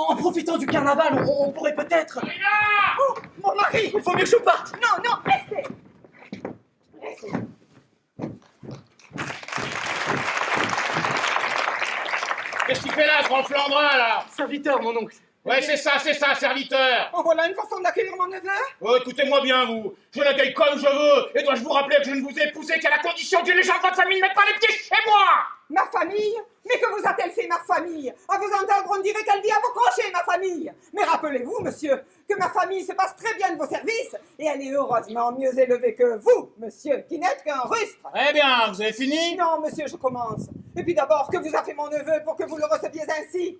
En profitant du carnaval, on pourrait peut-être... Marina! Oh, mon mari! Il faut mieux que je parte! Non, non, restez! Restez. Qu'est-ce qu'il fait là, ce grand Flandrin, là? Serviteur, mon oncle. Ouais, c'est ça, serviteur. En voilà une façon d'accueillir mon neveu? Oh, écoutez-moi bien, vous. Je l'accueille comme je veux. Et dois-je vous rappeler que je ne vous ai épousé qu'à la condition que les gens de votre famille ne mettent pas les pieds chez moi? Ma famille? Mais que vous a-t-elle fait, ma famille? À vous entendre, on dirait qu'elle vit à vos crochets, ma famille. Mais rappelez-vous, monsieur, que ma famille se passe très bien de vos services, et elle est heureusement mieux élevée que vous, monsieur, qui n'êtes qu'un rustre. Très bien, vous avez fini? Non, monsieur, je commence. Et puis d'abord, que vous a fait mon neveu pour que vous le receviez ainsi?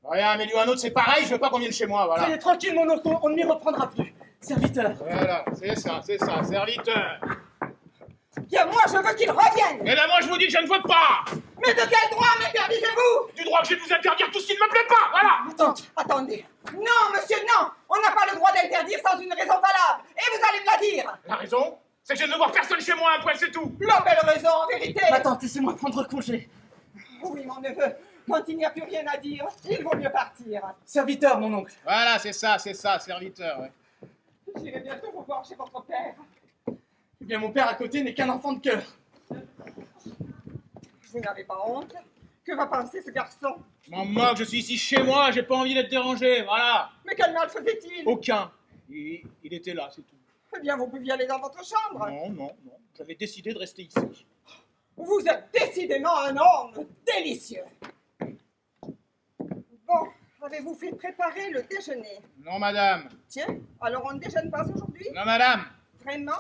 Rien, mais lui ou un autre, c'est pareil, je veux pas qu'on vienne chez moi, voilà. Soyez tranquille, mon oncle, on ne m'y reprendra plus. Serviteur. Voilà, c'est ça, serviteur. Bien, moi, je veux qu'il revienne. Et là, moi, je vous dis que je ne veux pas. Mais de quel droit m'interdisez-vous? Du droit que j'ai de vous interdire tout ce qui ne me plaît pas, voilà. Attendez. Non, monsieur, non. On n'a pas le droit d'interdire sans une raison valable. Et vous allez me la dire. La raison, c'est que je ne veux voir personne chez moi, un point, c'est tout. La belle raison, en vérité. Ma tante, laissez-moi prendre congé. Oui, mon neveu. Quand il n'y a plus rien à dire, il vaut mieux partir. Serviteur, mon oncle. Voilà, c'est ça, serviteur, ouais. J'irai bientôt vous voir chez votre père. Eh bien, mon père à côté n'est qu'un enfant de cœur. Vous n'avez pas honte? Que va penser ce garçon? Je m'en moque, je suis ici chez moi, j'ai pas envie d'être dérangé, voilà. Mais quel mal faisait-il? Aucun. Il était là, c'est tout. Eh bien, vous pouviez aller dans votre chambre. Non. J'avais décidé de rester ici. Vous êtes décidément un homme délicieux. Bon, avez-vous fait préparer le déjeuner? Non, madame. Tiens, alors on ne déjeune pas aujourd'hui? Non, madame. Vraiment?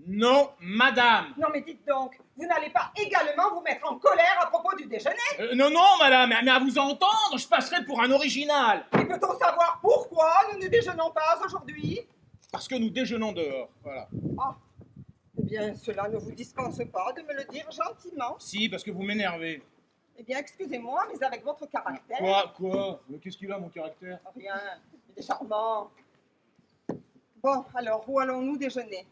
Non, madame. Non, mais dites donc, vous n'allez pas également vous mettre en colère à propos du déjeuner? Non, madame, mais à vous entendre, je passerai pour un original. Et peut-on savoir pourquoi nous ne déjeunons pas aujourd'hui? Parce que nous déjeunons dehors, voilà. Ah, eh bien, cela ne vous dispense pas de me le dire gentiment. Si, parce que vous m'énervez. Eh bien, excusez-moi, mais avec votre caractère... Quoi? Qu'est-ce qu'il a, mon caractère? Rien, il est charmant. Bon, alors, où allons-nous déjeuner?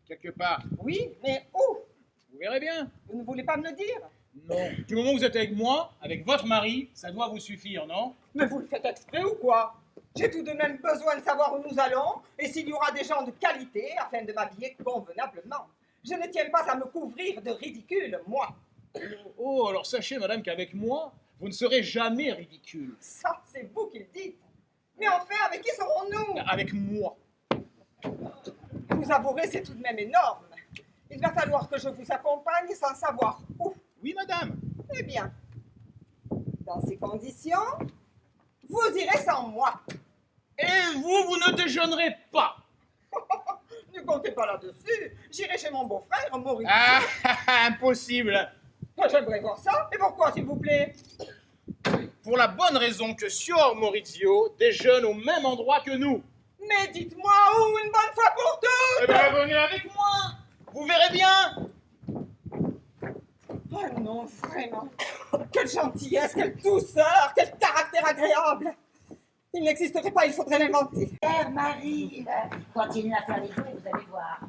Quelque part. Oui, mais où? Vous verrez bien. Vous ne voulez pas me le dire? Non. Du moment où vous êtes avec moi, avec votre mari, ça doit vous suffire, non? Mais vous le faites exprès ou quoi? J'ai tout de même besoin de savoir où nous allons et s'il y aura des gens de qualité afin de m'habiller convenablement. Je ne tiens pas à me couvrir de ridicule, moi. Oh, alors sachez, madame, qu'avec moi, vous ne serez jamais ridicule. Ça, c'est vous qui le dites. Mais enfin, avec qui serons-nous? Avec moi. Vous avouerez, c'est tout de même énorme. Il va falloir que je vous accompagne sans savoir où. Oui, madame. Eh bien, dans ces conditions, vous irez sans moi. Et vous ne déjeunerez pas. Ne comptez pas là-dessus. J'irai chez mon beau-frère, Maurice. Ah, impossible. J'aimerais voir ça. Et pourquoi, s'il vous plaît? Pour la bonne raison que Signor Maurizio déjeune au même endroit que nous. Mais dites-moi où, une bonne fois pour toutes. Eh bien, venez avec moi. Vous verrez bien. Oh non, vraiment. Quelle gentillesse, quelle douceur, quel caractère agréable. Il n'existerait pas, il faudrait l'inventer. Chère Marie, continuez à faire les jouets, vous allez voir.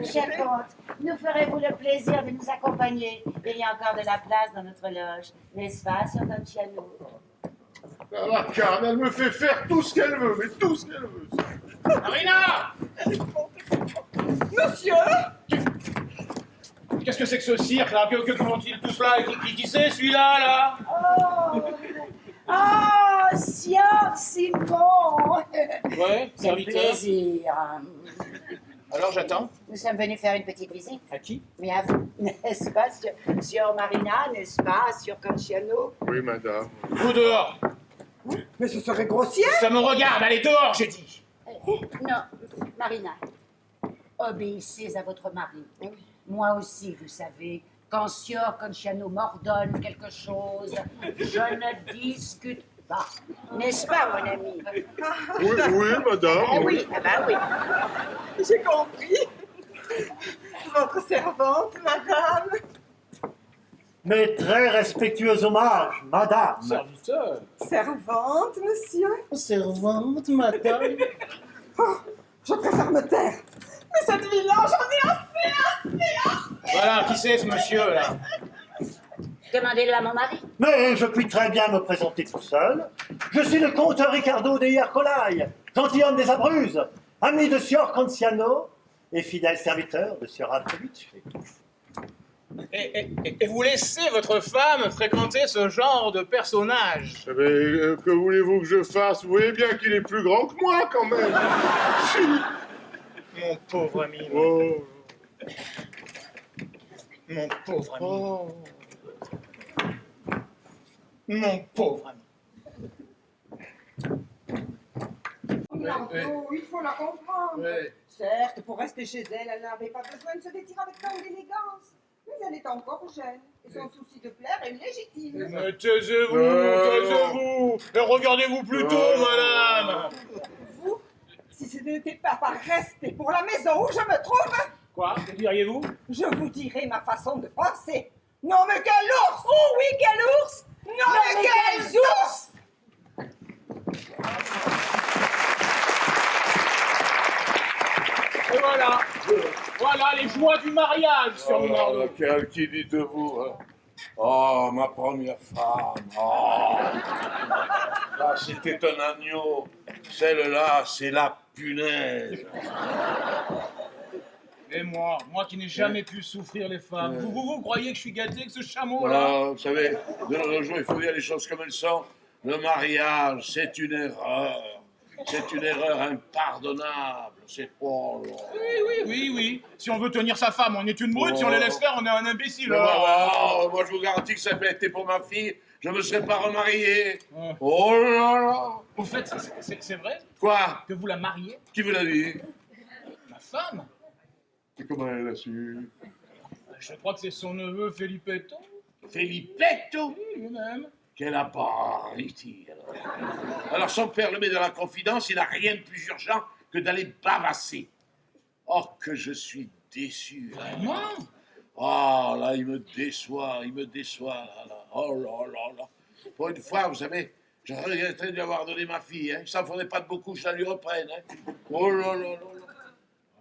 Chère comte, nous ferez-vous le plaisir de nous accompagner? Il y a encore de la place dans notre loge, n'est-ce pas, Sir Conchiano? La carne, elle me fait faire tout ce qu'elle veut, mais tout ce qu'elle veut. Marina! Monsieur! Qu'est-ce que c'est que ce cirque, là? Que font-ils tous là? Qui c'est, celui-là, là? Oh, Sieur Simon! Ouais, serviteur. Plaisir. Alors, j'attends. Nous sommes venus faire une petite visite. À qui? Mais à vous, n'est-ce pas, Sieur Marina, n'est-ce pas, Sieur Conchiano? Oui, madame. Vous dehors. Mais ce serait grossier! Ça me regarde, allez dehors, j'ai dit. Non, Marina, obéissez à votre mari. Moi aussi, vous savez, quand Sieur Conchiano m'ordonne quelque chose, je ne discute pas. N'est-ce pas, mon ami? Oui, madame. Ah oui, ah bah oui. J'ai compris. Votre servante, madame. Mes très respectueux hommages, madame. Serviteur. Servante, monsieur? Servante, madame. Oh, je préfère me taire. Mais cette vie-là, j'en ai assez. Voilà, qui c'est, ce monsieur, là? Demandez-le à mon mari. Mais je puis très bien me présenter tout seul. Je suis le comte Ricardo de Iercolai, gentilhomme des Abruzes, ami de Sieur Canciano et fidèle serviteur de Sieur Alfredich. Et vous laissez votre femme fréquenter ce genre de personnage? Mais que voulez-vous que je fasse? Vous voyez bien qu'il est plus grand que moi, quand même. Mon pauvre ami. Oh. Mon pauvre ami. Oh. Mon pauvre ami. Margot, il faut la comprendre. Ouais. Certes, pour rester chez elle, elle n'avait pas besoin de se vêtir avec tant d'élégance. Mais elle est encore jeune, et son souci de plaire est légitime. Mais taisez-vous, taisez-vous. Et regardez-vous plutôt, madame. Vous, si ce n'était pas par respect pour la maison où je me trouve, Quoi? Que diriez-vous? je vous dirai ma façon de penser. Non mais quel ours! Oh oui, quel ours! Non mais quels ours! Et voilà. Voilà les joies du mariage sur le Margot. Quel qui dit de vous, hein? Oh, ma première femme. Oh. Là, c'était un agneau. Celle-là, c'est la punaise. Et moi qui n'ai jamais pu souffrir les femmes, vous croyez que je suis gâté avec ce chameau-là? Alors, vous savez, de nos jours, il faut dire les choses comme elles sont. Le mariage, c'est une erreur. C'est une erreur impardonnable. C'est... Oh là. Oui. Si on veut tenir sa femme, on est une brute. Si on les laisse faire, on est un imbécile. Mais moi, je vous garantis que ça avait été pour ma fille. Je ne me serais pas remarié. Ouais. Oh là là. Au fait, c'est vrai Quoi? que vous la mariez? Qui vous l'a dit? Ma femme? Et comment elle a su? Je crois que c'est son neveu Felippetto. Felippetto? Oui, lui-même. Quel appariti, alors son père le met dans la confidence, il n'a rien de plus urgent que d'aller bavasser. Oh, que je suis déçu. Vraiment? Oh, là, il me déçoit, là. Oh là là là. Pour une fois, vous savez, je regretterais de lui avoir donné ma fille, hein. Il s'en faudrait pas de beaucoup que je la lui reprenne, hein. Oh là là là là.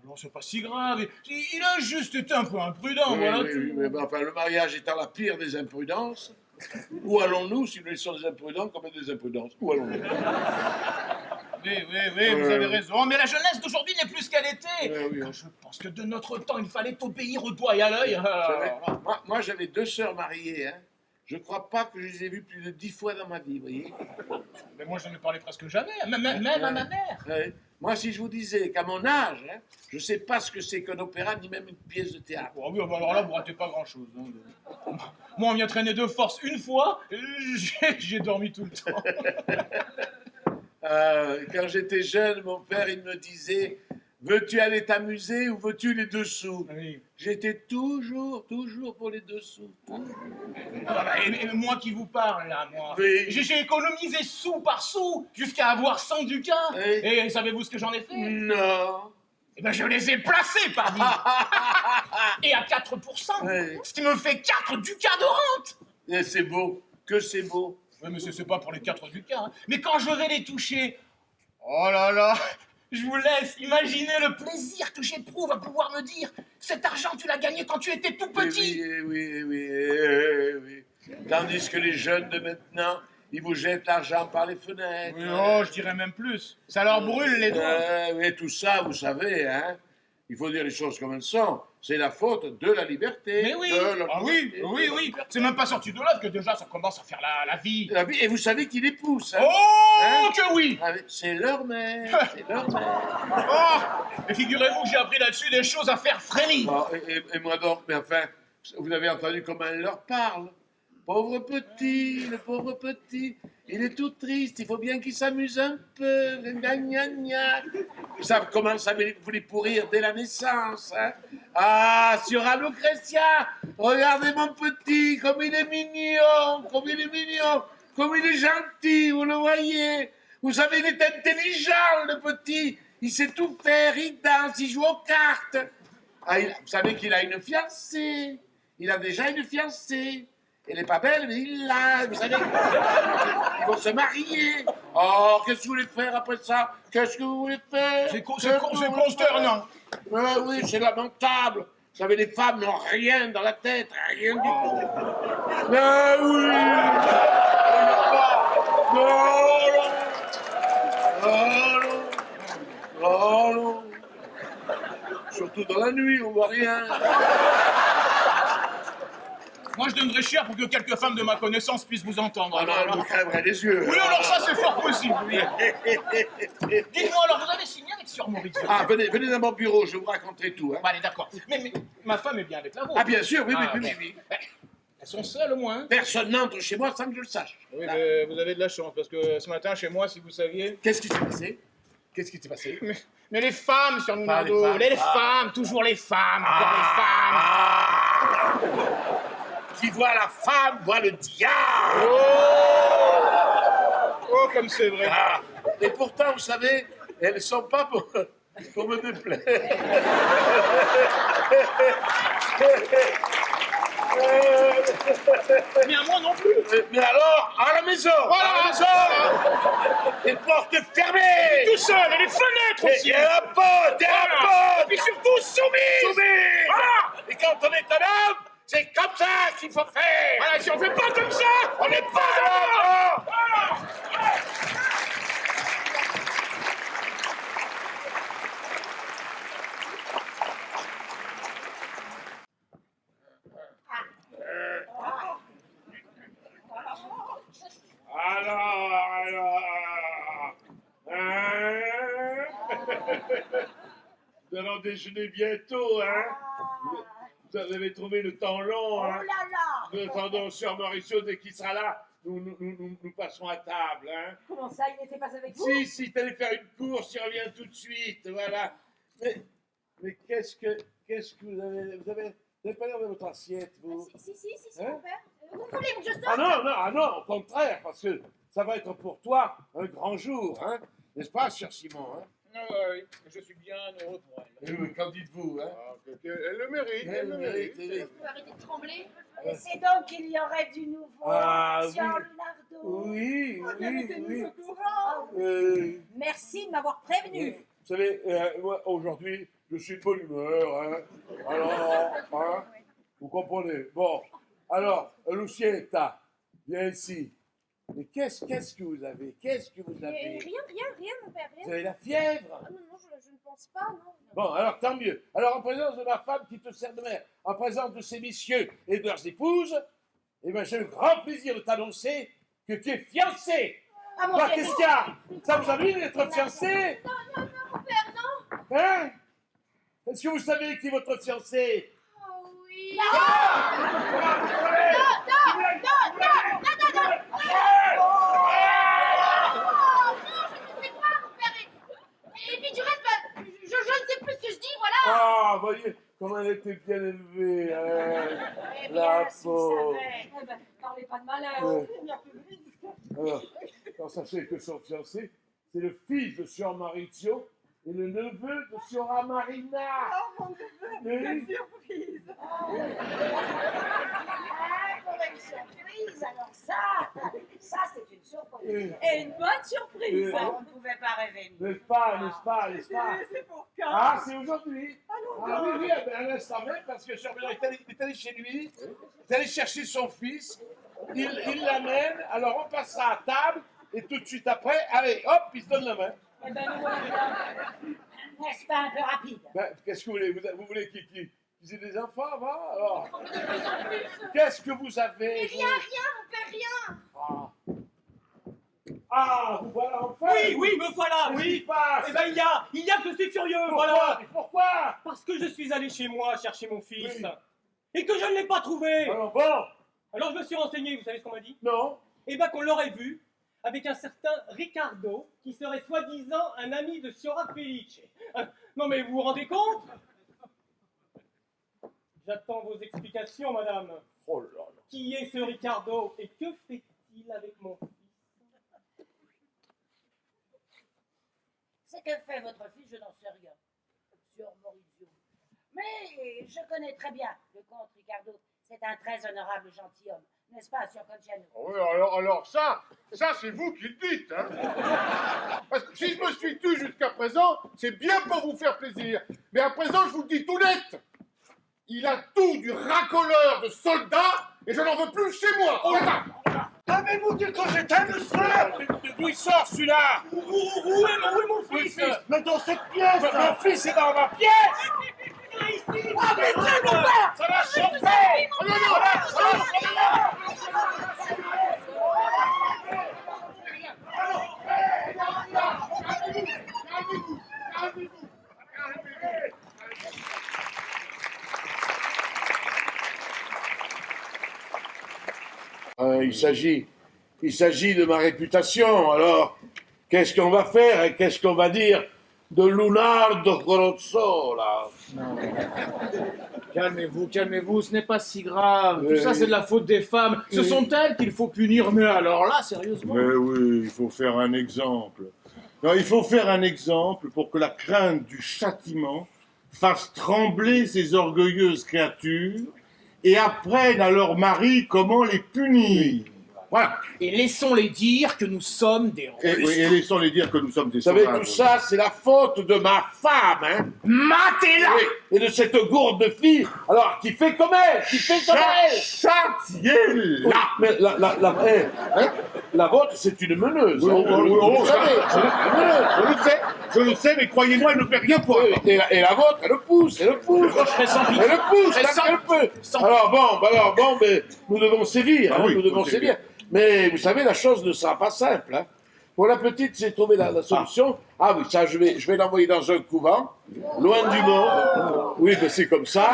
Alors c'est pas si grave. Il a juste été un peu imprudent, voilà. Oui, mais enfin, le mariage étant la pire des imprudences, où allons-nous si nous laissons des imprudents comme des imprudences? Où allons-nous? Oui, vous avez raison. Mais la jeunesse d'aujourd'hui n'est plus ce qu'elle était. Oui. Quand je pense que de notre temps, il fallait obéir au doigt et à l'œil. Vous savez, moi j'avais 2 sœurs mariées, hein. Je crois pas que je les ai vues plus de 10 fois dans ma vie, vous voyez. Mais moi, je n'en ai parlé presque jamais, même à ma mère. Ouais. Moi, si je vous disais qu'à mon âge, hein, je sais pas ce que c'est qu'un opéra, ni même une pièce de théâtre. Oh, oui, bah alors là, vous ratez pas grand-chose. Hein. Moi, on m'y a traîné de force une fois, j'ai dormi tout le temps. Quand j'étais jeune, mon père, il me disait « Veux-tu aller t'amuser ou veux-tu les dessous ?» Oui. J'étais toujours pour les dessous. Et moi qui vous parle, là, moi. Oui. J'ai économisé sou par sou jusqu'à avoir 100 ducats. Oui. Et savez-vous ce que j'en ai fait? Non. Eh ben, je les ai placés, parmi. Et à 4%. Oui. Ce qui me fait 4 ducats de rente. Et c'est beau, que c'est beau. Oui, mais c'est pas pour les 4 ducats. Hein. Mais quand je vais les toucher, oh là là, je vous laisse imaginer le plaisir que j'éprouve à pouvoir me dire cet argent, tu l'as gagné quand tu étais tout petit. Oui. Tandis que les jeunes de maintenant, ils vous jettent l'argent par les fenêtres. Oui, oh, je dirais même plus. Ça leur brûle les doigts. Oui, tout ça, vous savez, hein. Il faut dire les choses comme elles sont. C'est la faute de la liberté. Mais oui, de la ah liberté. oui. C'est même pas sorti de là que déjà ça commence à faire la vie. La vie, et vous savez qui les pousse, hein. Oh, Hein? que oui. Ah, c'est leur mère, c'est leur mère. Oh, et figurez-vous que j'ai appris là-dessus des choses à faire frémir. Bon, et moi donc, mais enfin, vous avez entendu comment elle leur parle. Pauvre petit, le pauvre petit, il est tout triste, il faut bien qu'il s'amuse un peu. Gna, gna, gna. Ça commence à vous les pourrir dès la naissance. Hein. Ah, Signora Lucrezia, regardez mon petit, comme il est mignon, comme il est gentil, vous le voyez. Vous savez, il est intelligent, le petit. Il sait tout faire, il danse, il joue aux cartes. Ah, vous savez qu'il a une fiancée. Il a déjà une fiancée. Elle n'est pas belle, mais il l'a. Vous savez, ils vont se marier. Oh, qu'est-ce que vous voulez faire après ça? Qu'est-ce que vous voulez faire? C'est consternant. Oui, c'est lamentable. Vous savez, les femmes n'ont rien dans la tête, rien du tout. Mais oui. Non. Surtout dans la nuit, on voit rien. Moi, je donnerais cher pour que quelques femmes de ma connaissance puissent vous entendre. Ah non, elle me crèverait les yeux. Oui, alors ça, c'est fort possible, oui. Dites-moi, alors, vous avez signé avec Sir Maurizio? Ah, venez dans mon bureau, je vous raconterai tout. Hein. Bon, allez, d'accord. Mais ma femme est bien avec la vôtre. Ah, bien sûr, oui. Elles sont seules, au moins. Personne n'entre chez moi sans que je le sache. Oui, mais vous avez de la chance, parce que ce matin, chez moi, si vous saviez... Qu'est-ce qui s'est passé? Mais les femmes, Sir Lunardo, les femmes, toujours les femmes, encore les femmes. Qui voit la femme, voit le diable. Oh, comme c'est vrai. Ah. Et pourtant, vous savez, elles ne sont pas pour me déplaire. Mais à moi non plus. Mais alors, à la maison, Voilà. à la maison, les portes fermées. Tout seul, et les fenêtres aussi. Et la porte, Et puis surtout soumis. Voilà. Et quand on est un homme, c'est comme ça qu'il faut faire. Voilà, si on fait pas comme ça, On n'est pas là. Alors. Nous allons déjeuner bientôt, hein. Vous avez trouvé le temps long, hein. Oh là là! Nous attendons Sir Mauricio, dès qu'il sera là, nous passerons à table, hein. Comment ça, il n'était pas avec vous? Si, t'allais faire une course, il revient tout de suite, voilà. Mais qu'est-ce que vous avez... Vous avez pas l'air de votre assiette, vous? Si, Hein? mon père. Vous voulez que je sorte? Ah non, au contraire, parce que ça va être pour toi un grand jour, hein. N'est-ce pas, Sir Simon, hein? Oui, je suis bien heureux pour elle. Et oui, qu'en dites-vous, hein? Elle le mérite, Elle le mérite, oui. Vous pouvez arrêter de trembler. C'est donc qu'il y aurait du nouveau, Ah, Sir oui. Lunardo. Oui. Merci de m'avoir prévenu. Vous savez, moi, aujourd'hui, je suis de bonne humeur, hein. Alors, hein, vous comprenez. Bon, alors, Lucietta, viens ici. Mais qu'est-ce que vous avez? Rien, mon père, Vous rien. avez la fièvre? Ah non, je ne pense pas, non. Bon, alors tant mieux. Alors, en présence de ma femme qui te sert de mère, en présence de ces messieurs et de leurs épouses, eh bien, j'ai le grand plaisir de t'annoncer que tu es fiancé. Ah, mon Bah, chéri. qu'est-ce qu'il y a? Ça vous ennuie d'être fiancé? Non, mon père, non. Hein? Est-ce que vous savez qui est votre fiancé? Oh oui. Et puis du reste, je ne sais plus ce que je dis, voilà. Ah, voyez comment elle était bien élevée, hein, Eh la bien, si vous pauvre. savez. Parlez pas de malheur. Ouais. Il n'y a plus de risque. Alors, quand sachez que son fiancé, c'est le fils de Sir Maurizio et le neveu de Siora Marina. Oh mon neveu, Oui. quelle surprise! Ah, pour une surprise, alors ça c'est une surprise. Et une bonne surprise! Oui. On ne pouvait pas rêver. N'est-ce pas? C'est pour quand? Ah, c'est aujourd'hui. Ah non, Ah non. oui, à l'instant même, parce que Sir Maurizio est allé chez lui, il est allé chercher son fils, il l'amène, alors on passera à table, et tout de suite après, allez, hop, il se donne la main. Eh ben, nous voilà. N'est-ce pas un peu rapide? Ben, qu'est-ce que vous voulez? Vous voulez qu'ils aient des enfants avant? Alors, qu'est-ce que vous avez? Rien, mon père, rien. Ah, vous voilà enfin? Oui, me voilà, Qu'est-ce qui oui. se passe? Eh ben, il y a que je suis furieux, Pourquoi? voilà. Mais pourquoi? Parce que je suis allé chez moi chercher mon fils. Oui. Et que je ne l'ai pas trouvé. Alors bon, Alors je me suis renseigné, vous savez ce qu'on m'a dit? non. Eh ben qu'on l'aurait vu avec un certain Ricardo, qui serait soi-disant un ami de Siora Felice. Non mais vous vous rendez compte? J'attends vos explications, madame. Oh là là. Qui est ce Ricardo et que fait-il avec mon fils? Ce que fait votre fils, je n'en sais rien. Sur Maurizio. Mais je connais très bien le comte Ricardo. C'est un très honorable gentilhomme. N'est-ce pas, Sir Conciano? Oui, alors ça c'est vous qui le dites, hein. Parce que si je me suis tu jusqu'à présent, c'est bien pour vous faire plaisir. Mais à présent, je vous le dis tout net. Il a tout du racoleur de soldat et je n'en veux plus chez moi. Oh là. Avez-vous dit que j'étais, monsieur? D'où il sort celui-là? Où est mon fils? Mais dans cette pièce! Mon fils est dans ma pièce! Ah, mais tiens, mon père! Ça va chauffer! Oh non, non. Il s'agit de ma réputation, alors qu'est-ce qu'on va faire et qu'est-ce qu'on va dire de Lunardo Corozzo, là? Calmez-vous, ce n'est pas si grave. Tout ça, Oui. c'est de la faute des femmes. Ce sont elles qu'il faut punir. Mais alors là, sérieusement. Mais oui, il faut faire un exemple. Non, il faut faire un exemple pour que la crainte du châtiment fasse trembler ces orgueilleuses créatures et apprennent à leur mari comment les punir. Voilà. Et laissons-les dire que nous sommes des Russes. Et laissons-les dire que nous sommes des Vous savez, sauvages. tout ça, c'est la faute de ma femme, hein? Matez-la! Oui, et de cette gourde fille, alors, qui fait comme elle, Châtiez-la. Mais la vôtre, c'est une meneuse. Oui, hein. Vous savez, c'est une meneuse. Je le sais, mais croyez-moi, elle ne fait rien pour elle. Et la vôtre, elle le pousse. Je serai sans pitié. Elle le pousse, Je serai tant qu'elle peut. sans- Alors bon, mais nous devons sévir, Ah hein, oui, nous devons faut sévir. sévir. Mais vous savez, la chose ne sera pas simple. Hein. Pour la petite, j'ai trouvé la solution. Ah oui, ça, je vais l'envoyer dans un couvent, loin du monde. Oui, mais c'est comme ça.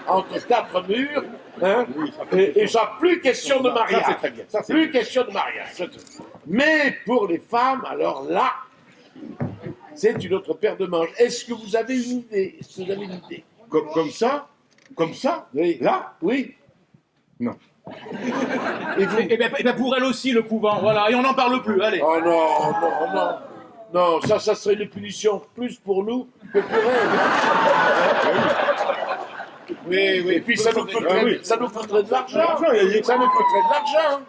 Entre quatre murs. Hein, et ça, plus question de mariage. Ça, c'est très bien. Ça, c'est Plus question de mariage. c'est tout. Mais pour les femmes, alors là, c'est une autre paire de manches. Est-ce que vous avez une idée? Est-ce que vous avez une idée? Comme ça? Comme ça? Oui. Là? Oui. Non. Et vous? Eh ben, pour elle aussi, le couvent. Voilà, et on n'en parle plus. Allez. Oh non. Non, ça serait une punition plus pour nous que pour elle. Oui. Et puis ça nous coûterait, oui. ça nous coûterait de l'argent. L'argent, Ça nous coûterait de l'argent.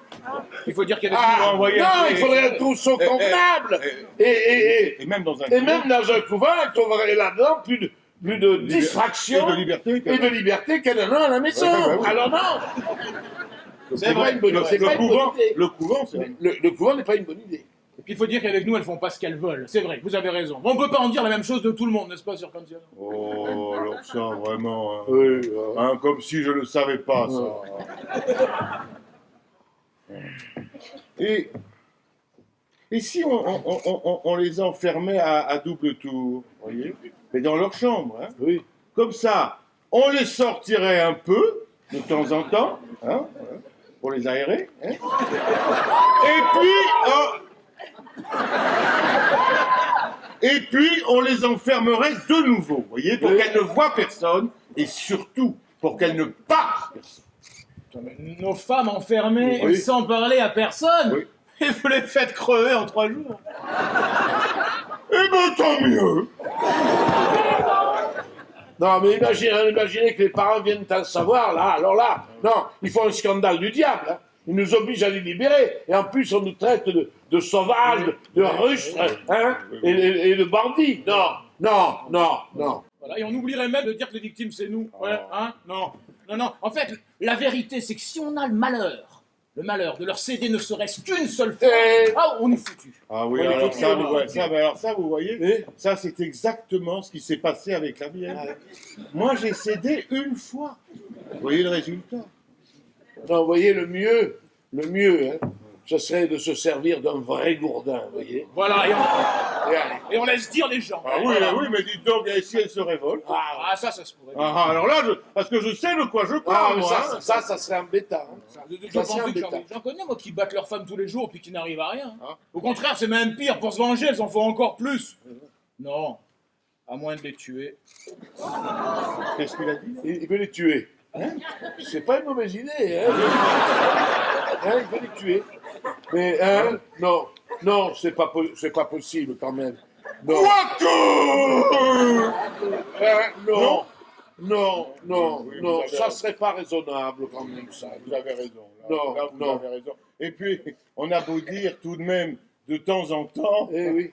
Il faut dire qu'il y a des Ah, envoyer non, un- il faudrait un trousseau convenable. Et même dans un Et même dans un couvent, il trouverait là-dedans plus de et distraction de liberté. et de liberté qu'elle en a à la maison. Ouais, bah oui. Alors non, c'est pas une bonne idée. C'est pas une bonne idée. Le couvent, c'est vrai. Le couvent n'est pas une bonne idée. Et puis il faut dire qu'avec nous, elles font pas ce qu'elles veulent. C'est vrai, vous avez raison. On peut pas en dire la même chose de tout le monde, n'est-ce pas, Sir Canziano? Oh, alors ça, vraiment. Hein. Oui, Hein, comme si je ne savais pas, ça. Et si on les enfermait à double tour, voyez, mais dans leur chambre, hein, oui. comme ça, on les sortirait un peu, de temps en temps, hein, pour les aérer, hein, et puis on les enfermerait de nouveau, voyez, pour Oui. qu'elles ne voient personne, et surtout pour qu'elles ne parlent personne. Nos femmes enfermées Oui. et sans parler à personne. Oui. Et vous les faites crever en 3 jours. Eh ben tant mieux. Non, mais imaginez que les parents viennent à le savoir, là, alors là, non, il faut un scandale du diable, hein. Ils nous obligent à les libérer, et en plus on nous traite de sauvages, de rustres, hein, et de bandits. Non. Voilà, et on oublierait même de dire que les victimes, c'est nous. Ouais, hein? Non. En fait, la vérité, c'est que si on a le malheur de leur céder ne serait-ce qu'une seule fois, on est foutu. Ah oui, Ouais, alors écoute, ça, ouais. vous voyez, Eh ça c'est exactement ce qui s'est passé avec la mienne. Moi j'ai cédé une fois. Vous voyez le résultat? Non, vous voyez, le mieux, hein, ce serait de se servir d'un vrai gourdin, vous voyez. Voilà, Et allez. et on laisse dire les gens. Ah oui, oui, mais dites donc, et si elle se révolte? Ça se pourrait. Alors là, parce que je sais de quoi je Ah, parle, mais moi. hein. ça serait embêtant. Hein. Je Ça, pense c'est que embêtant. j'en connais, moi, qui battent leurs femmes tous les jours puis qui n'arrivent à rien. Ah. Au contraire, c'est même pire. Pour se venger, elles en font encore plus. Non, à moins de les tuer. Qu'est-ce qu'il a dit? Il veut les tuer. C'est pas une mauvaise idée, hein. Il veut les tuer. Mais, hein, non, c'est pas possible quand même. Non. Non, ça serait pas raisonnable quand même, ça. Vous avez raison. Non, Là, vous non. avez raison. Et puis, on a beau dire tout de même, de temps en temps, Eh oui.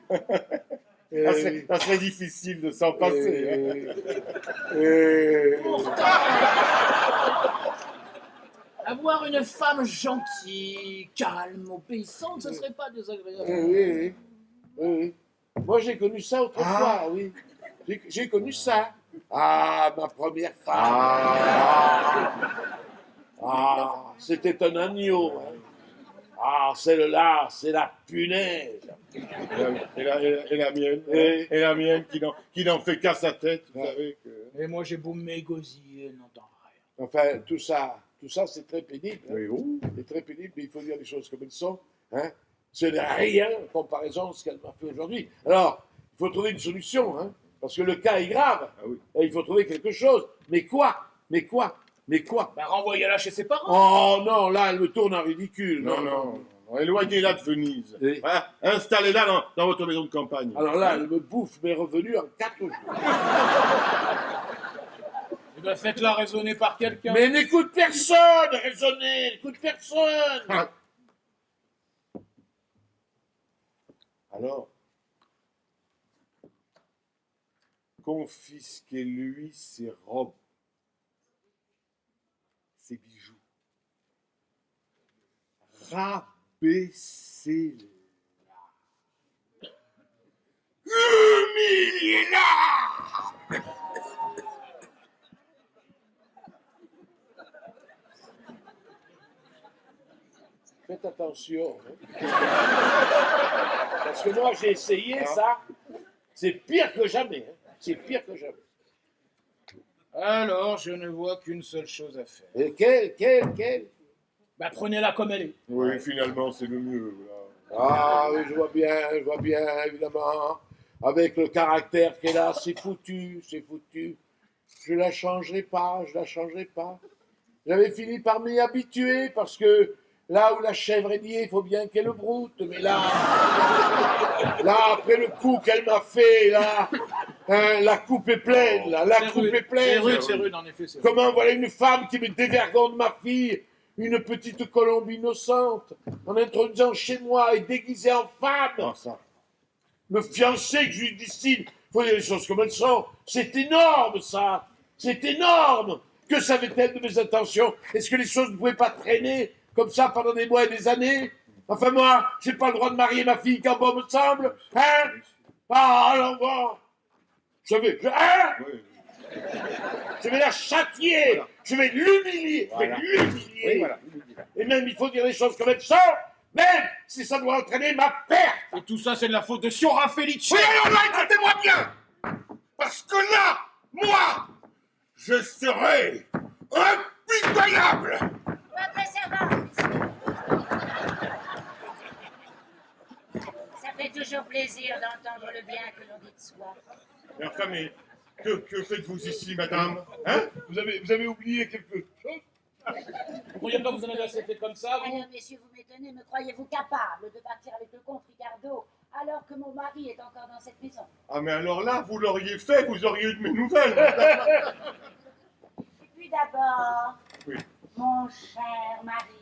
Ça serait difficile de s'en passer. Avoir une femme gentille, calme, obéissante, ce serait pas désagréable. Oui. Moi, j'ai connu ça autrefois, oui. J'ai connu ça. Ah, ma première femme. C'était un agneau. Hein. Ah, celle-là, c'est la punaise. Et la mienne, et la mienne qui n'en fait qu'à sa tête, vous savez que... Et moi, j'ai beau m'égosiller, n'entends rien. Enfin, tout ça, c'est très pénible. Hein. Oui, oh. C'est très pénible, mais il faut dire les choses comme elles sont. Hein. Ce n'est rien en comparaison à ce qu'elle m'a fait aujourd'hui. Alors, il faut trouver une solution, hein, parce que le cas est grave. Ah oui. Et il faut trouver quelque chose. Mais quoi? Bah, renvoyez-la chez ses parents. Oh non, là, elle me tourne en ridicule. Non. Éloignez-la de Venise. Oui. Hein, installez-la dans votre maison de campagne. Alors là, elle me bouffe mes revenus en 4 jours. Eh ben, faites-la raisonner par quelqu'un. Mais n'écoute personne, raisonner, n'écoute personne. Ah. Alors, confisquez-lui ses robes, ses bijoux. Rabaissez-la. Humiliez-la. Faites attention. Hein. Parce que moi, j'ai essayé ça. C'est pire que jamais. Hein. C'est pire que jamais. Alors, je ne vois qu'une seule chose à faire. Et quelle Bah, prenez-la comme elle est. Oui, finalement, c'est le mieux. Là. Ah oui, je vois bien, évidemment. Avec le caractère qu'elle a, c'est foutu. Je la changerai pas. J'avais fini par m'y habituer parce que là où la chèvre est liée, il faut bien qu'elle broute. Mais là, après le coup qu'elle m'a fait, là, hein, la coupe est pleine, là, C'est rude, en effet, c'est rude. Comment voilà une femme qui me dévergonde ma fille, une petite colombe innocente, en introduisant chez moi et déguisée en femme. Ah, ça. Me fiancer que je lui destine. Faut dire les choses comme elles sont. C'est énorme, ça. C'est énorme. Que savait-elle de mes intentions? Est-ce que les choses ne pouvaient pas traîner comme ça pendant des mois et des années? Enfin, moi, j'ai pas le droit de marier ma fille quand bon me semble. Hein? Ah, alors bon. Je vais la châtier. Voilà. Je vais l'humilier. Voilà. Oui, voilà. Et même, il faut dire les choses comme elles sont. Même si ça doit entraîner ma perte. Et tout ça, c'est de la faute de Siora Felice. Oui, alors là, écoutez-moi bien. Parce que là, moi, je serai impitoyable. Votre servant, monsieur. Ça fait toujours plaisir d'entendre le bien que l'on dit de soi. Mais enfin, mais que faites-vous ici, madame? Hein? Vous avez oublié quelque chose? Vous croyez pas que vous en avez assez fait comme ça, vous? Alors, messieurs, vous m'étonnez, me croyez-vous capable de partir avec le comte Ricardo alors que mon mari est encore dans cette maison? Ah, mais alors là, vous l'auriez fait, vous auriez eu de mes nouvelles. Et puis d'abord, Oui. mon cher mari,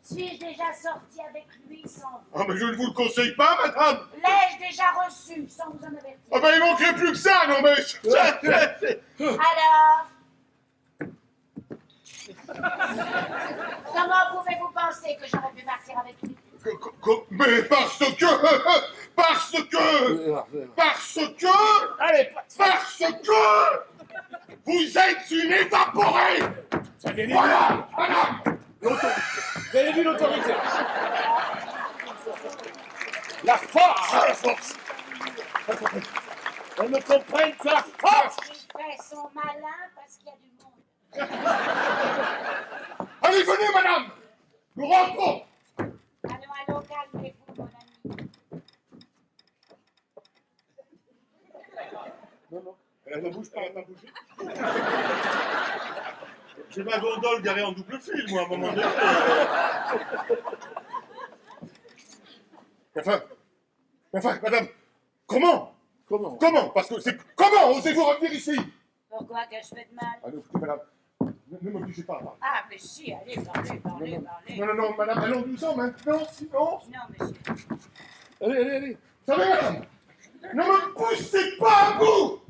suis-je déjà sorti avec lui sans vous? Ah, mais je ne vous le conseille pas, madame. L'ai-je déjà reçu sans vous en avertir? Ah, ben il manquerait plus que ça, non, mais... Alors, comment pouvez-vous penser que j'aurais pu partir avec lui? Mais parce que... Vous êtes une évaporée. Voilà, madame. Vous avez vu l'autorité? La force. Ah, la force. Elles ne comprennent que la force. Ils fait son malin parce qu'il y a du monde. Allez, venez, madame. Nous rentrons. Allons, calmez-vous, mon ami. Non. Elle ne bouge pas, elle n'a pas bougé. J'ai ma gondole garée en double fil, moi, à un moment donné. Enfin, madame, comment? Parce que c'est... Comment osez-vous revenir ici? Pourquoi qu'ai-je fait de mal? Ah non, écoutez, madame, ne m'obligez pas à parler. Ah, mais si, allez, parlez. Non, madame, allons-nous-en maintenant, sinon... Non, monsieur. Allez. Savez, madame, Ne me poussez pas à bout.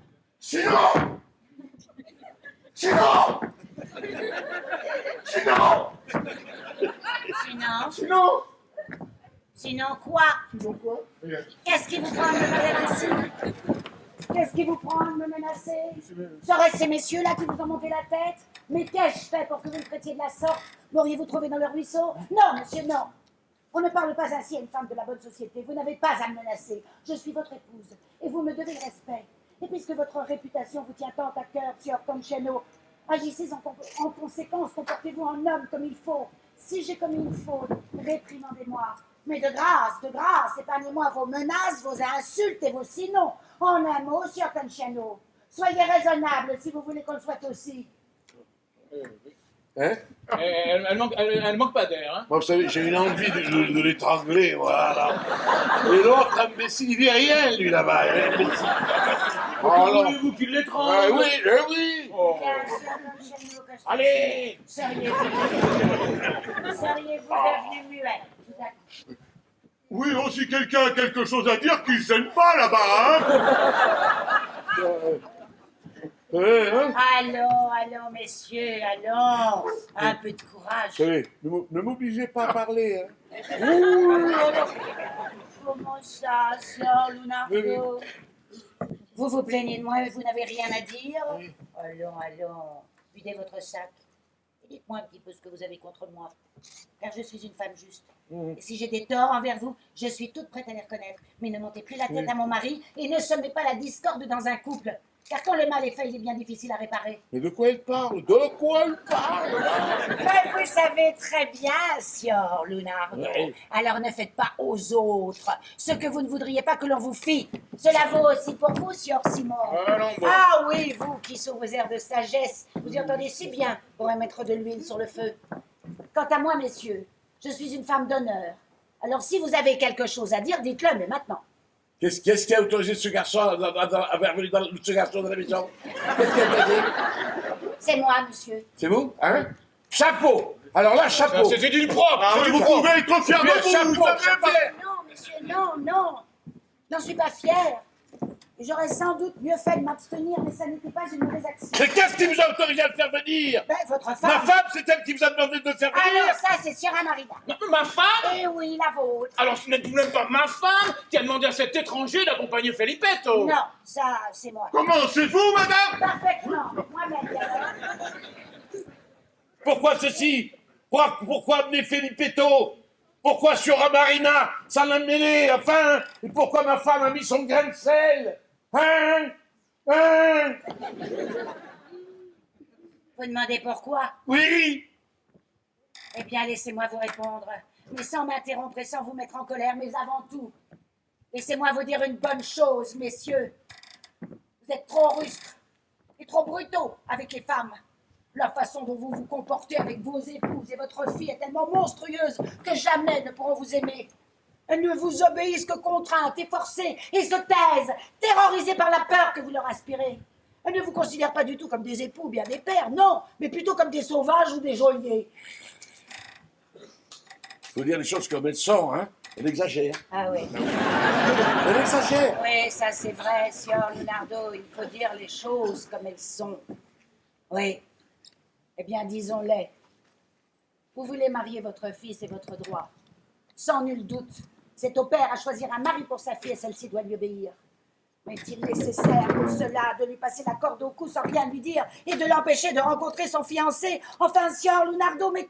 Sinon. Sinon, sinon quoi? Sinon quoi? Qu'est-ce qui vous prend de me menacer? Qu'est-ce qui vous prend de me menacer? Seraient-ce ces messieurs-là qui vous ont monté la tête? Mais qu'ai-je fait pour que vous me traitiez de la sorte? M'auriez-vous trouvé dans le ruisseau? Non, monsieur, non. On ne parle pas ainsi à une femme de la bonne société. Vous n'avez pas à me menacer. Je suis votre épouse et vous me devez le respect. Et puisque votre réputation vous tient tant à cœur, sieur Conceno, agissez en conséquence, comportez-vous en homme comme il faut. Si j'ai commis une faute, réprimandez-moi. Mais de grâce, épargnez-moi vos menaces, vos insultes et vos sinon. En un mot, sieur Conceno, soyez raisonnable si vous voulez qu'on le soit aussi. Hein? Elle manque pas d'air, hein. Moi, vous savez, j'ai une envie de l'étrangler, voilà. Et l'autre imbécile, il dit rien, lui, là-bas. Il est imbécile. Comment Alors, voulez-vous qu'il l'étrangle? oui, oui. Oh. Bien, sieur Conceno, que je Allez! seriez-vous devenu muet tout à coup? Oui, oh, si quelqu'un a quelque chose à dire, qu'il gêne pas là-bas, hein. Hein? Allons, messieurs, allons. Un peu de courage. Vous savez, ne m'obligez pas à parler, hein. Comment ça, sœur Lunardo? Oui. Vous vous plaignez de moi et vous n'avez rien à dire? Allons. Videz votre sac. Et dites-moi un petit peu ce que vous avez contre moi. Car je suis une femme juste. Et si j'ai des torts envers vous, je suis toute prête à les reconnaître. Mais ne montez plus la tête à mon mari et ne semez pas la discorde dans un couple. Car quand le mal est fait, il est bien difficile à réparer. Mais de quoi elle parle? De quoi elle parle? Mais vous savez très bien, sieur Lunardo. Ouais. Alors ne faites pas aux autres ce que vous ne voudriez pas que l'on vous fît. Cela vaut aussi pour vous, sieur Simon. Ah non, bon. Ah oui, vous qui sous vos airs de sagesse, vous y entendez si bien pour mettre de l'huile sur le feu. Quant à moi, messieurs, je suis une femme d'honneur. Alors si vous avez quelque chose à dire, dites-le, mais maintenant. Qu'est-ce qui a autorisé ce garçon à venir dans ce garçon dans la maison? Qu'est-ce qu'il a autorisé? C'est moi, monsieur. C'est vous? Hein? Chapeau! Alors là, chapeau! C'est d'une propre! Ah, c'est vous d'une propre. pouvez être fier de vous, Chapeau, savez chapeau. pas. Non, monsieur, non. J'en suis pas fière. Et j'aurais sans doute mieux fait de m'abstenir, mais ça n'était pas une mauvaise action. Mais qu'est-ce qui vous a autorisé à le faire venir? Ben, votre femme. Ma femme, c'est elle qui vous a demandé de le faire venir? Alors ça, c'est Sierra Marina. Ma femme? Eh oui, la vôtre. Alors ce n'est tout de même pas ma femme qui a demandé à cet étranger d'accompagner Felippetto. Non, ça, c'est moi. Comment, c'est vous, madame? Parfaitement, moi-même. Pourquoi ceci? Pourquoi amener Felippetto? Pourquoi Siora Marina? Ça l'a mêlé, enfin? Et pourquoi ma femme a mis son grain de sel? Hein? Vous demandez pourquoi? Oui? Eh bien, laissez-moi vous répondre. Mais sans m'interrompre et sans vous mettre en colère, mais avant tout, laissez-moi vous dire une bonne chose, messieurs. Vous êtes trop rustres et trop brutaux avec les femmes. La façon dont vous vous comportez avec vos épouses et votre fille est tellement monstrueuse que jamais ne pourront vous aimer. Elles ne vous obéissent que contraintes et forcées et se taisent, terrorisées par la peur que vous leur inspirez. Elles ne vous considèrent pas du tout comme des époux ou bien des pères, non, mais plutôt comme des sauvages ou des geôliers. Faut dire les choses comme elles sont, hein? Elle exagère. Ah oui. Elle exagère. Oui, ça c'est vrai, sieur Leonardo, il faut dire les choses comme elles sont. Oui. Eh bien, disons-les. Vous voulez marier votre fille, c'est votre droit. Sans nul doute, c'est au père à choisir un mari pour sa fille et celle-ci doit lui obéir. Mais est-il nécessaire pour cela de lui passer la corde au cou sans rien lui dire et de l'empêcher de rencontrer son fiancé? Enfin, sieur Leonardo, mais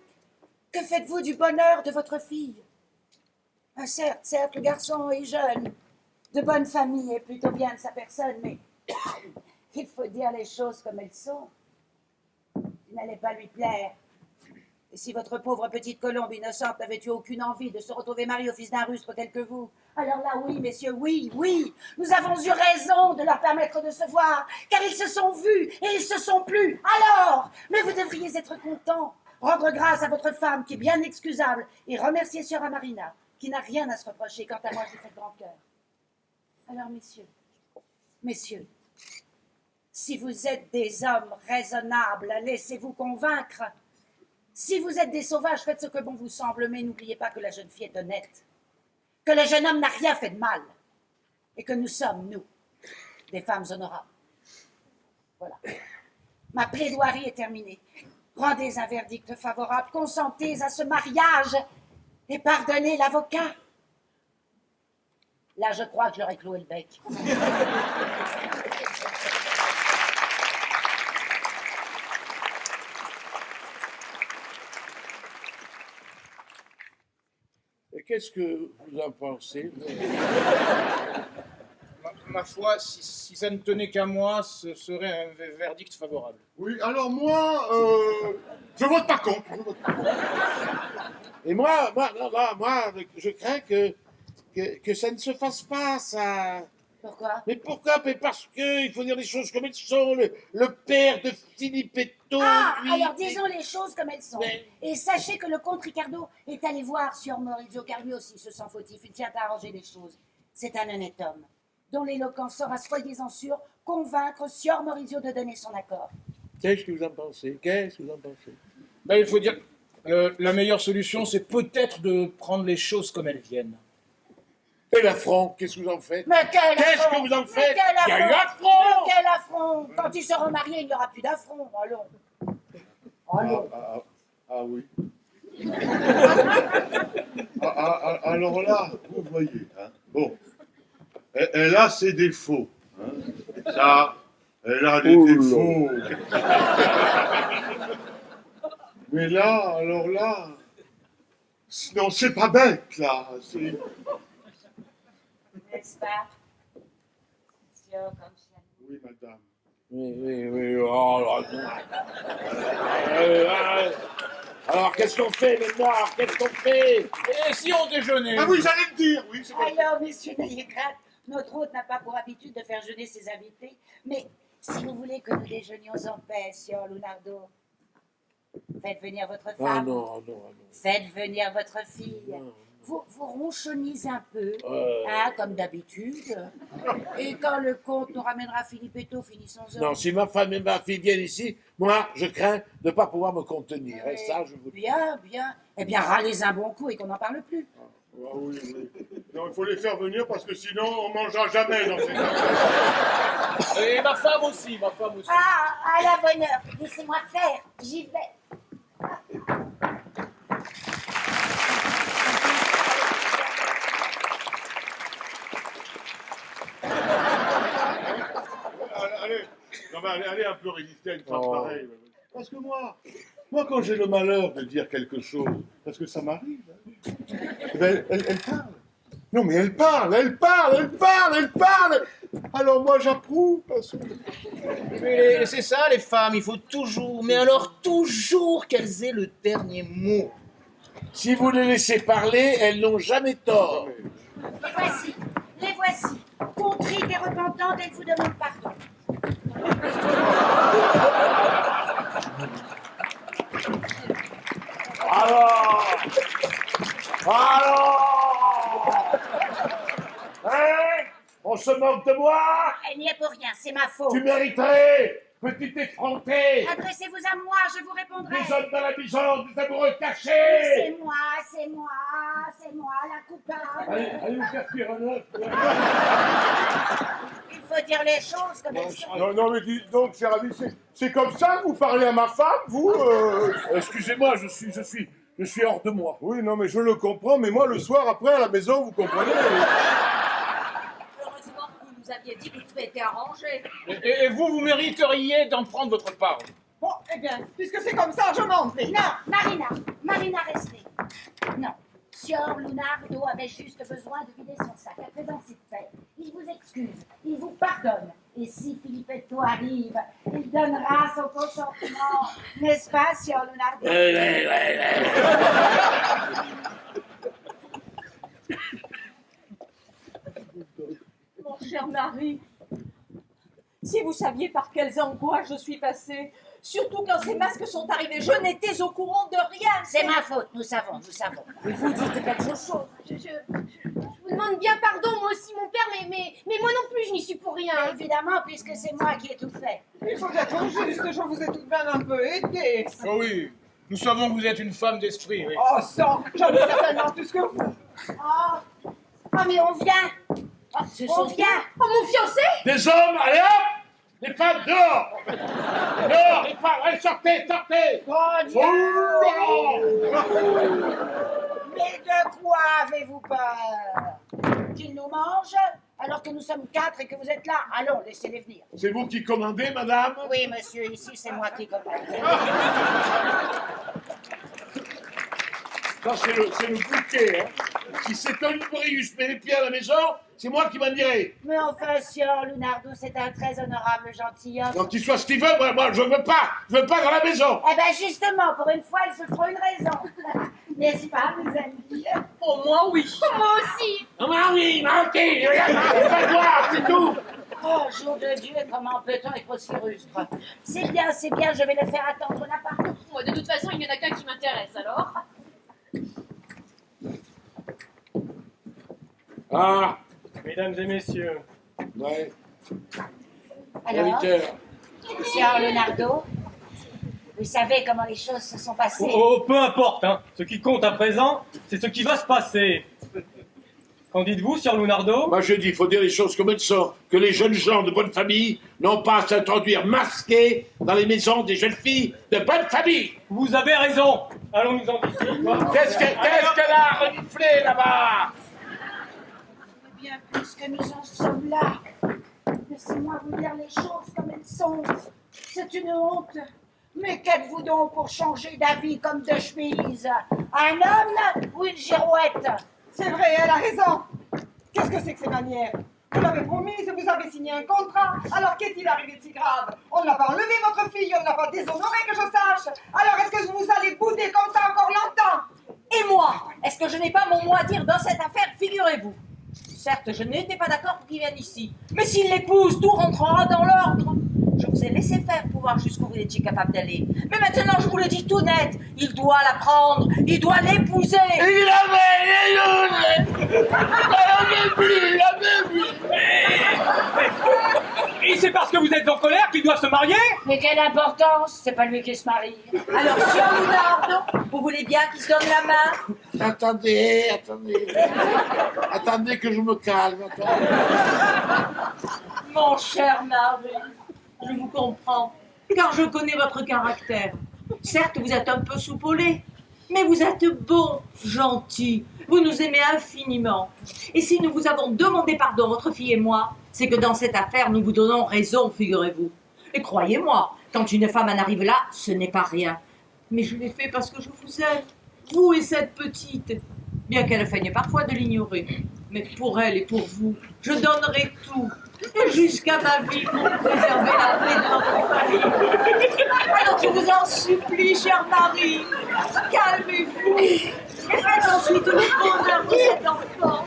que faites-vous du bonheur de votre fille? Ah, certes, le garçon est jeune, de bonne famille et plutôt bien de sa personne, mais il faut dire les choses comme elles sont. Il n'allait pas lui plaire. Et si votre pauvre petite colombe innocente n'avait eu aucune envie de se retrouver mariée au fils d'un rustre tel que vous, alors là, oui, messieurs, oui, nous avons eu raison de leur permettre de se voir, car ils se sont vus et ils se sont plu. Alors, mais vous devriez être contents, rendre grâce à votre femme qui est bien excusable et remercier Siora Marina, qui n'a rien à se reprocher. Quant à moi, j'ai fait de grand cœur. Alors, messieurs, si vous êtes des hommes raisonnables, laissez-vous convaincre. Si vous êtes des sauvages, faites ce que bon vous semble, mais n'oubliez pas que la jeune fille est honnête, que le jeune homme n'a rien fait de mal. et que nous sommes, nous, des femmes honorables. Voilà. Ma plaidoirie est terminée. Rendez un verdict favorable, consentez à ce mariage et pardonnez l'avocat. Là, je crois que j'aurais cloué le bec. Et qu'est-ce que vous en pensez? Ma foi, si ça ne tenait qu'à moi, ce serait un verdict favorable. Oui, alors moi, je vote pas contre. Et moi, je crains que ça ne se fasse pas, ça. Pourquoi? Mais pourquoi? Mais parce que il faut dire les choses comme elles sont. Le père de Filippetto. Ah, lui, alors disons les choses comme elles sont. Mais- Et sachez que le comte Ricardo est allé voir Sieur Maurizio, car lui aussi se sent fautif. Il tient à arranger les choses. C'est un honnête homme, dont l'éloquence saura, soyez-en sûrs, convaincre Sieur Maurizio de donner son accord. Qu'est-ce que vous en pensez? Qu'est-ce que vous en pensez? Ben, il faut dire que la meilleure solution, c'est peut-être de prendre les choses comme elles viennent. Et l'affront, qu'est-ce que vous en faites? Mais quel Qu'est-ce affront! que vous en Mais faites? quel Il y a eu affront! affront! Mais quel affront! Quand ils seront mariés, il n'y aura plus d'affront. Allons. Allons. Ah oui. Alors là, vous voyez, hein, bon, elle a ses défauts. Hein, ça, elle a des défauts. Mais là, alors là, non, c'est pas bête, là. C'est... N'est-ce pas? Sieur Conchiano. Oui, madame. Oui. Oh, alors, qu'est-ce qu'on fait maintenant? Qu'est-ce qu'on fait? Et si on déjeunait? Ah oui, j'allais le dire, oui, c'est vrai. Alors, messieurs, n'ayez crainte. Notre hôte n'a pas pour habitude de faire jeûner ses invités. Mais si vous voulez que nous déjeunions en paix, Sieur Lunardo, faites venir votre Ah femme. non. Faites venir votre fille. Non. Vous ronchonnez un peu, hein, comme d'habitude. Et quand le comte nous ramènera Filippetto, finissons-en. Non, si ma femme et ma fille viennent ici, moi, je crains de ne pas pouvoir me contenir. Et ça, je vous dis. Bien. Eh bien, râlez un bon coup et qu'on n'en parle plus. Ah oui. Non, il faut les faire venir parce que sinon, on mangera jamais dans ces cas. Et ma femme aussi. Ah, à la bonne heure. Laissez-moi faire. J'y vais. Allez un peu résister à une femme Oh. pareille. Parce que moi, quand j'ai le malheur de dire quelque chose, parce que ça m'arrive, hein, eh ben, elle parle. Non, mais elle parle. Alors moi, j'approuve parce que... Mais c'est ça, les femmes, il faut toujours, mais alors toujours qu'elles aient le dernier mot. Si vous les laissez parler, elles n'ont jamais tort. Les voici. Contrites et repentantes, elles vous demandent pardon. Alors Hein? On se moque de moi? Elle n'y est pour rien, c'est ma faute. Tu mériterais, petite effrontée, Adressez-vous à moi, je vous répondrai. des hommes dans la misère, des amoureux cachés. C'est moi, la coupable. Allez vous faire cuire un œuf. Il faut dire les choses comme elles sont. Non, mais dites donc, cher ami, c'est comme ça que vous parlez à ma femme, vous Excusez-moi, je suis hors de moi. Oui, non, mais je le comprends, mais moi, le soir, après, à la maison, vous comprenez Heureusement que vous nous aviez dit que tout était arrangé. Et vous mériteriez d'en prendre votre part. Bon, eh bien, puisque c'est comme ça, je m'en vais. Non, Marina, restez. Non, Sieur Lunardo avait juste besoin de vider son sac. À présent, c'est fait. Il vous excuse, il vous pardonne. Et si Filippetto arrive, il donnera son consentement. N'est-ce pas, Sieur Lunardo? Mon cher mari, Si vous saviez par quelles angoisses je suis passée, surtout quand ces masques sont arrivés, je n'étais au courant de rien. C'est ma faute, nous savons. Et vous dites quelque chose. je vous demande bien pardon, moi aussi, mon père, mais moi non plus, je n'y suis pour rien. Évidemment, puisque c'est moi qui ai tout fait. Il faut être juste, je vous ai tout de même un peu aidé. Oh oui, nous savons que vous êtes une femme d'esprit, oui. Oh, ça, j'en ai certainement plus que vous. Oh, mais on vient. Ah, ce sont bien. Oh, mon fiancé? Des hommes, allez hop! Les femmes, dehors! Dehors, les femmes, allez, sortez, sortez! Oh, Dieu! Oh Mais de quoi avez-vous peur? Qu'ils nous mangent alors que nous sommes 4 et que vous êtes là? Allons, laissez-les venir. C'est vous qui commandez, madame? Oui, monsieur, ici c'est moi qui commande. Ça, c'est le bouquet, hein. Si cet Olibrius met les pieds à la maison, c'est moi qui m'en dirai. Mais enfin, sieur Lunardo, c'est un très honorable gentilhomme. Donc qu'il soit ce qu'il veut, moi je veux pas dans la maison. Eh ben justement, pour une fois, ils se feront une raison. N'est-ce pas, mes amis? Au moins, oui. Moi aussi. Ah oui, ok, pas toi, c'est tout. Oh, jour de Dieu, comment peut-on être aussi rustre? C'est bien, je vais le faire attendre là-bas. Moi, de toute façon, il n'y en a qu'un qui m'intéresse, alors. Ah, Mesdames et messieurs, ouais, Alors, Auditeur. sieur Lunardo, vous savez comment les choses se sont passées? oh, peu importe, hein. Ce qui compte à présent, c'est ce qui va se passer. Qu'en dites-vous, Sir Lunardo? Moi je dis, il faut dire les choses comme elles sont, que les jeunes gens de bonne famille n'ont pas à s'introduire masqués dans les maisons des jeunes filles de bonne famille. Vous avez raison. Allons-nous-en d'ici. Qu'est-ce qu'elle a reniflé là-bas? Bien, puisque nous en sommes là, laissez-moi vous dire les choses comme elles sont. C'est une honte. Mais qu'êtes-vous donc pour changer d'avis comme de chemise? Un homme ou une girouette? C'est vrai, elle a raison. Qu'est-ce que c'est que ces manières? Vous l'avez promise, vous avez signé un contrat. Alors qu'est-il arrivé de si grave? On n'a pas enlevé votre fille, on n'a pas déshonoré que je sache. Alors est-ce que vous allez bouder comme ça encore longtemps? Et moi, est-ce que je n'ai pas mon mot à dire dans cette affaire? Figurez-vous. Certes, je n'étais pas d'accord pour qu'il vienne ici. Mais s'il l'épouse, tout rentrera dans l'ordre. Je vous ai laissé faire pour voir jusqu'où vous étiez capable d'aller. Mais maintenant, je vous le dis tout net, il doit la prendre, il doit l'épouser. Il Et c'est parce que vous êtes en colère qu'ils doivent se marier? Mais quelle importance? C'est pas lui qui se marie. Alors, Sir Lunardo, vous voulez bien qu'il se donne la main? Attendez que je me calme. Attendez. Mon cher Marvin, je vous comprends, car je connais votre caractère. Certes, vous êtes un peu soupolé, mais vous êtes bon, gentil, vous nous aimez infiniment. Et si nous vous avons demandé pardon, votre fille et moi, c'est que dans cette affaire, nous vous donnons raison, figurez-vous. Et croyez-moi, quand une femme en arrive là, ce n'est pas rien. Mais je l'ai fait parce que je vous aime, vous et cette petite, bien qu'elle feigne parfois de l'ignorer. Mais pour elle et pour vous, je donnerai tout, et jusqu'à ma vie, pour préserver la paix de notre famille. Alors je vous en supplie, cher mari, calmez-vous, et faites ensuite le bonheur de cet enfant.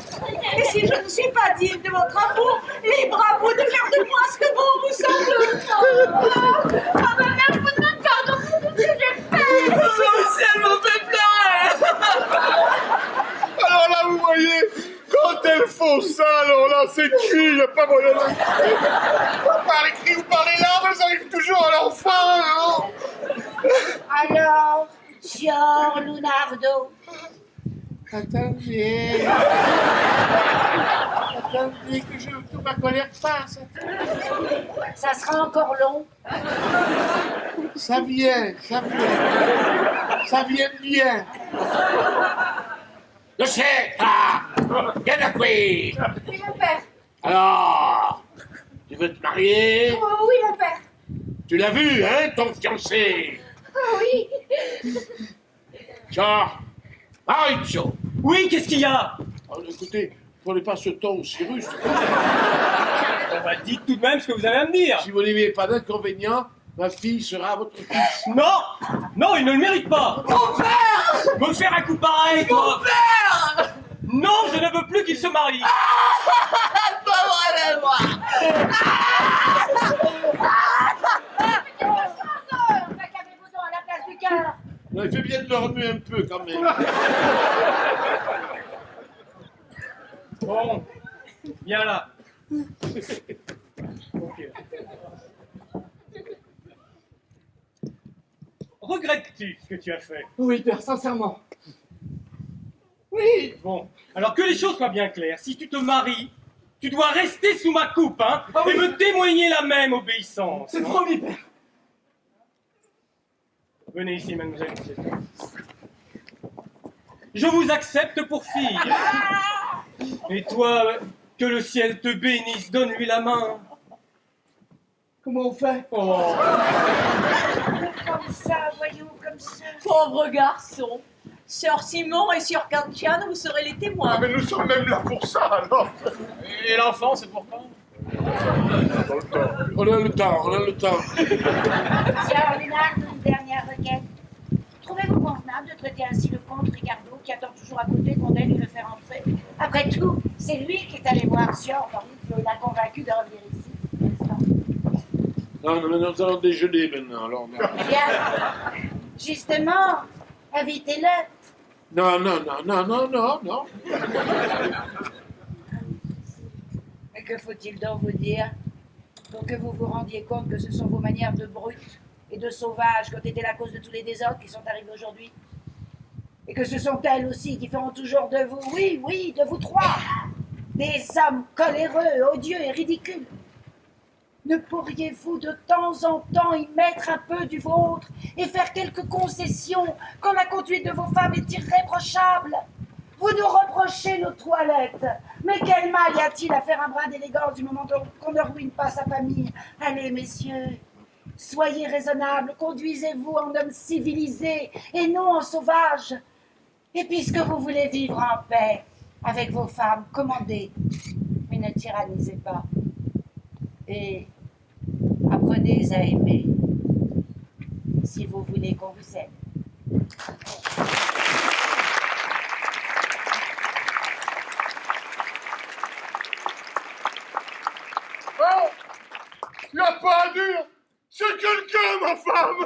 Et si je ne suis pas digne de votre amour, libre à vous de faire de moi ce que bon vous semble. Oh, ma mère, je vous demande pardon pour tout ce que j'ai fait. Ça aussi, elle me fait pleurer. Alors là, vous voyez, quand elles font ça, alors là, c'est cuit, il n'y a pas moyen de... Par les cris ou par les larmes, elles arrivent toujours à leur fin, non? Alors, sieur Lunardo, Attendez que ma colère passe. ça sera encore long. Ça vient bien. Je sais, viens là, oui. Oui, mon père. Alors, tu veux te marier? Oh, oui, mon père. Tu l'as vu, hein, ton fiancé? Oh, oui. Genre, Maurizio. Oui, qu'est-ce qu'il y a? Oh, écoutez, prenez pas ce ton aussi russe. Dites tout de même ce que vous avez à me dire. Si vous n'avez pas d'inconvénient, ma fille sera votre fils. Non, il ne le mérite pas. Mon père! Me faire un coup pareil, toi. Mon père! Non, je ne veux plus qu'il se marie. Pas moi! Calmez-vous donc à la place du cœur. Non, il fait bien de le remuer un peu quand même. Bon, viens là. Ok. Regrettes-tu ce que tu as fait? Oui, père, sincèrement. Oui. Bon, alors que les choses soient bien claires. Si tu te maries, Tu dois rester sous ma coupe, hein, Ah oui. et me témoigner la même obéissance. C'est promis, père. Venez ici, mademoiselle. Je vous accepte pour fille. Et toi, que le ciel te bénisse, donne-lui la main. Comment on fait? Oh. Comme ça, voyons, comme ça. Pauvre garçon. Sœur Simon et Sœur Cantiane, vous serez les témoins. Ah, mais nous sommes même là pour ça, alors. Et l'enfant, c'est pour quand? On a le temps, on a le temps. Sœur Lunardo, une dernière requête. Trouvez-vous convenable de traiter ainsi le comte Ricardo qui attend toujours à côté qu'on aille lui le faire entrer? Après tout, c'est lui qui est allé voir Sior qui l'a convaincu de revenir ici. N'est-ce pas? Non, mais nous allons déjeuner maintenant, alors. Non, Eh bien, justement, invitez-le. non, non, non, non, non, non, non. Mais que faut-il donc vous dire pour que vous vous rendiez compte que ce sont vos manières de brutes et de sauvages qui ont été la cause de tous les désordres qui sont arrivés aujourd'hui? Et que ce sont elles aussi qui feront toujours de vous, oui, oui, de vous trois, des hommes coléreux, odieux et ridicules. Ne pourriez-vous de temps en temps y mettre un peu du vôtre et faire quelques concessions quand la conduite de vos femmes est irréprochable? Vous nous reprochez nos toilettes. Mais quel mal y a-t-il à faire un brin d'élégance du moment qu'on ne ruine pas sa famille? Allez, messieurs, soyez raisonnables, conduisez-vous en homme civilisé et non en sauvage. Et puisque vous voulez vivre en paix avec vos femmes, commandez, mais ne tyrannisez pas. Et apprenez à aimer si vous voulez qu'on vous aime. Oh, tu n'as pas à dire. C'est quelqu'un, ma femme.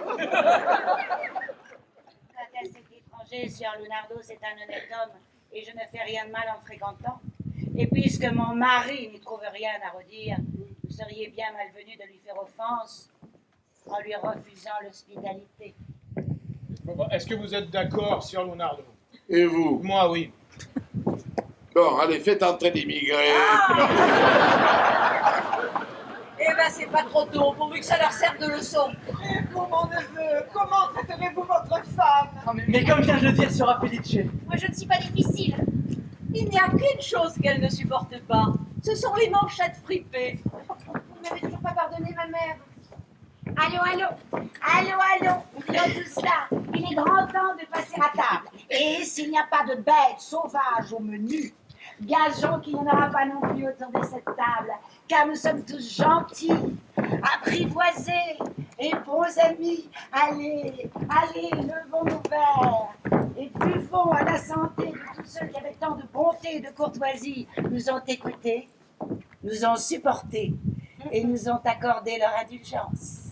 Quant à cet étranger, Sieur Lunardo, c'est un honnête homme, et je ne fais rien de mal en le fréquentant. Et puisque mon mari n'y trouve rien à redire, vous seriez bien malvenu de lui faire offense en lui refusant l'hospitalité. Bon, est-ce que vous êtes d'accord, Sœur Lunardo? Et vous? Moi, oui. Bon, allez, faites entrer l'immigré. Eh ben, c'est pas trop tôt, pourvu que ça leur serve de leçon. Et vous, mon neveu, comment traiterez-vous votre femme? Mais comme vient de le dire Sœur Felice, Moi, je ne suis pas difficile. Il n'y a qu'une chose qu'elle ne supporte pas, ce sont les manchettes fripées. Vous m'avez toujours pas pardonné, ma mère. Allô, allô, allô, allô, oublions tout cela. Il est grand temps de passer à table. Et s'il n'y a pas de bêtes sauvages au menu, gageons qu'il n'y en aura pas non plus autour de cette table, car nous sommes tous gentils, apprivoisés et bons amis. Allez, allez, levons nos verres et buvons à la santé de tous ceux qui avec tant de bonté et de courtoisie nous ont écoutés, nous ont supportés et nous ont accordé leur indulgence.